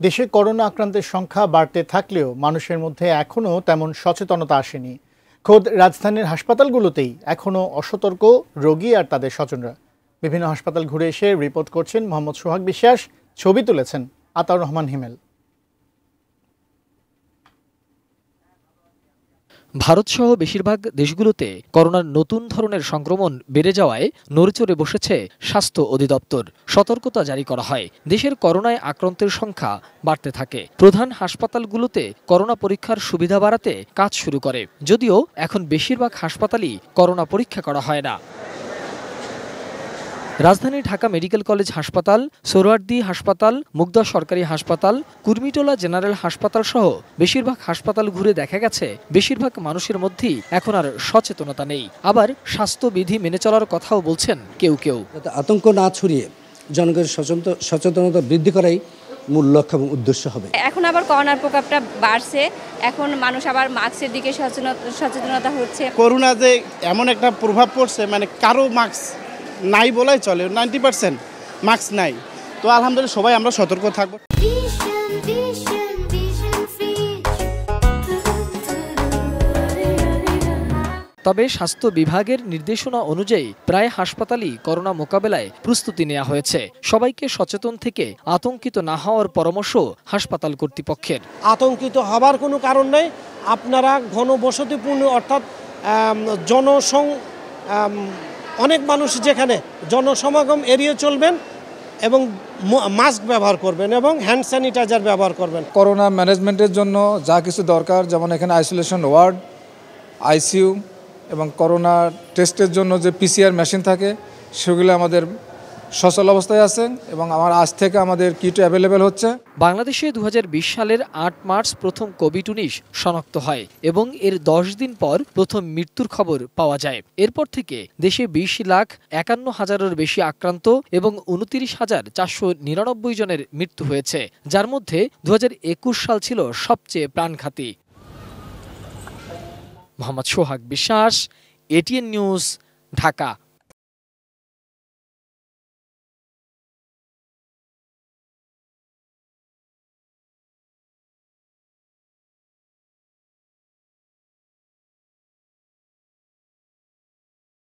দেশে করোনা আক্রান্তের সংখ্যা বাড়তে থাকলেও মানুষের মধ্যে এখনও তেমন সচেতনতা আসেনি। খোদ রাজধানীর হাসপাতালগুলোতেই এখনও অসতর্ক রোগী আর তাদের স্বজনরা। বিভিন্ন হাসপাতাল ঘুরে এসে রিপোর্ট করছেন মোহাম্মদ সোহাগ বিশ্বাস, ছবি তুলেছেন আতাউর রহমান হিমেল। ভারতসহ বেশিরভাগ দেশগুলোতে করোনার নতুন ধরনের সংক্রমণ বেড়ে যাওয়ায় নড়েচড়ে বসেছে স্বাস্থ্য অধিদপ্তর। সতর্কতা জারি করা হয়, দেশের করোনায় আক্রান্তের সংখ্যা বাড়তে থাকে। প্রধান হাসপাতালগুলোতে করোনা পরীক্ষার সুবিধা বাড়াতে কাজ শুরু করে, যদিও এখন বেশিরভাগ হাসপাতালই করোনা পরীক্ষা করা হয় না। রাজধানীর ঢাকা মেডিকেল কলেজ হাসপাতাল, সোহরাওয়ার্দী হাসপাতাল, মুগদা সরকারি হাসপাতাল, কুর্মিটোলা জেনারেল হাসপাতাল সহ বেশিরভাগ হাসপাতাল ঘুরে দেখা গেছে বেশিরভাগ মানুষের মধ্যেই এখন আর সচেতনতা নেই। আবার স্বাস্থ্যবিধি মেনে চলার কথাও বলছেন কেউ কেউ। আতঙ্ক না ছড়িয়ে জনগণের সচেতনতা বৃদ্ধি করাই মূল লক্ষ্য এবং উদ্দেশ্য হবে। এখন আবার করোনার প্রকোপটা বাড়ছে, এখন মানুষ আবার মাস্কের দিকে সচেতনতা হচ্ছে। করোনা যে এমন একটা প্রভাব পড়ছে, মানে কারো মাস্ক নাই বলাই চলে, 90% মাস্ক নাই। তো আলহামদুলিল্লাহ সবাই আমরা সতর্ক থাকবো। তবে স্বাস্থ্য বিভাগের নির্দেশনা অনুযায়ী প্রায় হাসপাতালই করোনা মোকাবেলায় প্রস্তুতি নেওয়া হয়েছে। সবাইকে সচেতন থেকে আতঙ্কিত না হওয়ার পরামর্শ হাসপাতাল কর্তৃপক্ষের। আতঙ্কিত হবার কোনো কারণ নেই। আপনারা ঘনবসতিপূর্ণ অর্থাৎ অনেক মানুষ যেখানে জনসমাগম এড়িয়ে চলবেন এবং মাস্ক ব্যবহার করবেন এবং হ্যান্ড স্যানিটাইজার ব্যবহার করবেন। করোনা ম্যানেজমেন্টের জন্য যা কিছু দরকার, যেমন এখানে আইসোলেশন ওয়ার্ড, আইসিইউ এবং করোনা টেস্টের জন্য যে পিসিআর মেশিন থাকে, সেগুলো আমাদের সচল অবস্থায় আছে এবং আজ থেকে আমাদের কিট অ্যাভেলেবেল হচ্ছে। বাংলাদেশে 2020 সালের 8 মার্চ প্রথম কোভিড-19 শনাক্ত হয় এবং এর 10 দিন পর প্রথম মৃত্যুর খবর পাওয়া যায়। এরপর থেকে দেশে 20,51,000-এর বেশি আক্রান্ত এবং 29,499 জনের মৃত্যু হয়েছে, যার মধ্যে 2021 সাল ছিল সবচেয়ে প্রাণঘাতী। মোহাম্মদ সোহাগ বিশ্বাস, এটিএন নিউজ, ঢাকা।